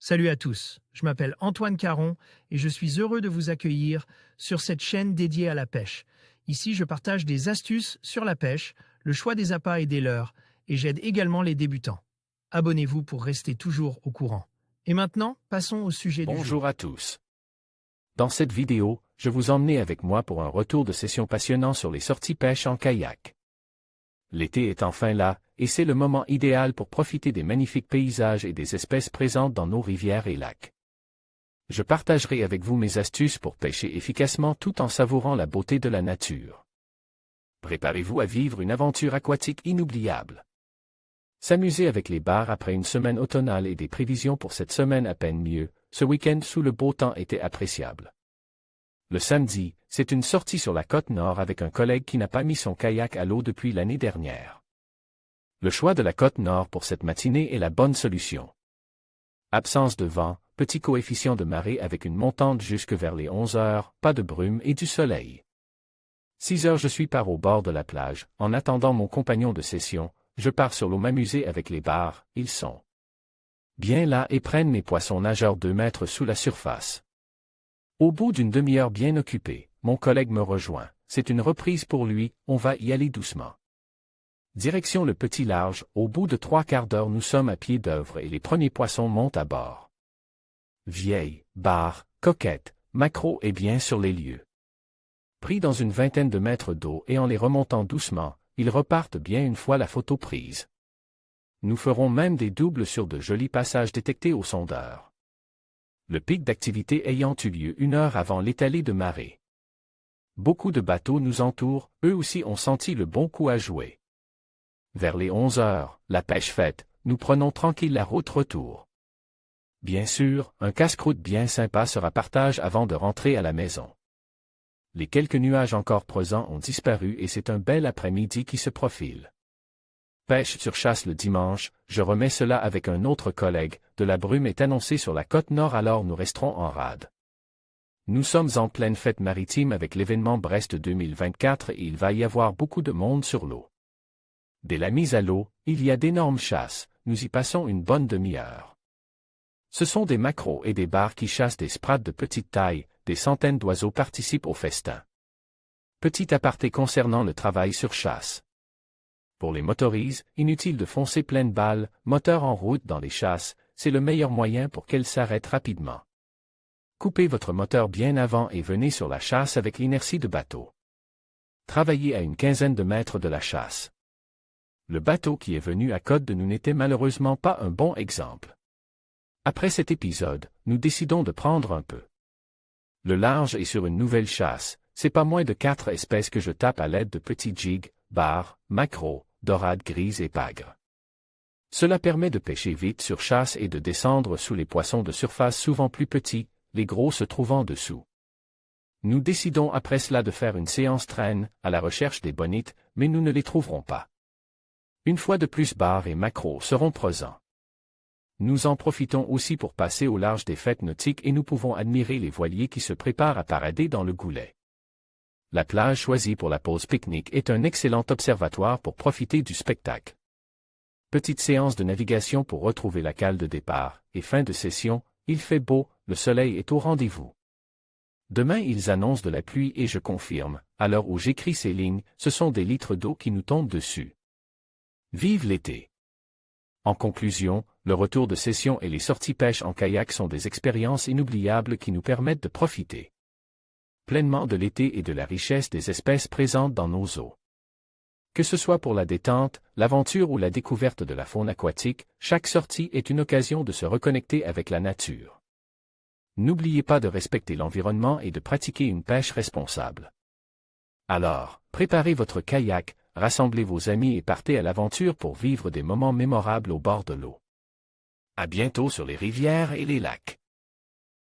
Salut à tous, je m'appelle Antoine Caron et je suis heureux de vous accueillir sur cette chaîne dédiée à la pêche. Ici, je partage des astuces sur la pêche, le choix des appâts et des leurres, et j'aide également les débutants. Abonnez-vous pour rester toujours au courant. Et maintenant, passons au sujet du jour. Bonjour à tous. Dans cette vidéo, je vous emmène avec moi pour un retour de session passionnant sur les sorties pêche en kayak. L'été est enfin là, et c'est le moment idéal pour profiter des magnifiques paysages et des espèces présentes dans nos rivières et lacs. Je partagerai avec vous mes astuces pour pêcher efficacement tout en savourant la beauté de la nature. Préparez-vous à vivre une aventure aquatique inoubliable. S'amuser avec les bars après une semaine automnale et des prévisions pour cette semaine à peine mieux, ce week-end sous le beau temps était appréciable. Le samedi, c'est une sortie sur la côte nord avec un collègue qui n'a pas mis son kayak à l'eau depuis l'année dernière. Le choix de la côte nord pour cette matinée est la bonne solution. Absence de vent, petit coefficient de marée avec une montante jusque vers les 11 heures, pas de brume et du soleil. 6 heures je suis par au bord de la plage, en attendant mon compagnon de session, je pars sur l'eau m'amuser avec les bars, ils sont bien là et prennent mes poissons nageurs 2 mètres sous la surface. Au bout d'une demi-heure bien occupée, mon collègue me rejoint, c'est une reprise pour lui, on va y aller doucement. Direction le petit large, au bout de 3/4 d'heure nous sommes à pied d'œuvre et les premiers poissons montent à bord. Vieilles, barres, coquettes, maquereaux et bien sur les lieux. Pris dans une vingtaine de mètres d'eau et en les remontant doucement, ils repartent bien une fois la photo prise. Nous ferons même des doubles sur de jolis passages détectés au sondeur. Le pic d'activité ayant eu lieu 1 heure avant l'étalée de marée. Beaucoup de bateaux nous entourent, eux aussi ont senti le bon coup à jouer. Vers les 11 heures, la pêche faite, nous prenons tranquille la route retour. Bien sûr, un casse-croûte bien sympa sera partage avant de rentrer à la maison. Les quelques nuages encore présents ont disparu et c'est un bel après-midi qui se profile. Pêche sur chasse le dimanche, je remets cela avec un autre collègue, de la brume est annoncée sur la côte nord alors nous resterons en rade. Nous sommes en pleine fête maritime avec l'événement Brest 2024 et il va y avoir beaucoup de monde sur l'eau. Dès la mise à l'eau, il y a d'énormes chasses, nous y passons une bonne demi-heure. Ce sont des maquereaux et des bars qui chassent des sprattes de petite taille, des centaines d'oiseaux participent au festin. Petit aparté concernant le travail sur chasse. Pour les motorises, inutile de foncer pleine balle, moteur en route dans les chasses, c'est le meilleur moyen pour qu'elles s'arrêtent rapidement. Coupez votre moteur bien avant et venez sur la chasse avec l'inertie de bateau. Travaillez à une quinzaine de mètres de la chasse. Le bateau qui est venu à côte de nous n'était malheureusement pas un bon exemple. Après cet épisode, nous décidons de prendre un peu le large et sur une nouvelle chasse, c'est pas moins de 4 espèces que je tape à l'aide de petits jigs, bars, maquereaux, dorades grises et pagres. Cela permet de pêcher vite sur chasse et de descendre sous les poissons de surface souvent plus petits, les gros se trouvant dessous. Nous décidons après cela de faire une séance traîne, à la recherche des bonites, mais nous ne les trouverons pas. Une fois de plus bars et maquereaux seront présents. Nous en profitons aussi pour passer au large des fêtes nautiques et nous pouvons admirer les voiliers qui se préparent à parader dans le goulet. La plage choisie pour la pause pique-nique est un excellent observatoire pour profiter du spectacle. Petite séance de navigation pour retrouver la cale de départ, et fin de session, il fait beau, le soleil est au rendez-vous. Demain ils annoncent de la pluie et je confirme, à l'heure où j'écris ces lignes, ce sont des litres d'eau qui nous tombent dessus. Vive l'été! En conclusion, le retour de session et les sorties pêche en kayak sont des expériences inoubliables qui nous permettent de profiter pleinement de l'été et de la richesse des espèces présentes dans nos eaux. Que ce soit pour la détente, l'aventure ou la découverte de la faune aquatique, chaque sortie est une occasion de se reconnecter avec la nature. N'oubliez pas de respecter l'environnement et de pratiquer une pêche responsable. Alors, préparez votre kayak, rassemblez vos amis et partez à l'aventure pour vivre des moments mémorables au bord de l'eau. À bientôt sur les rivières et les lacs.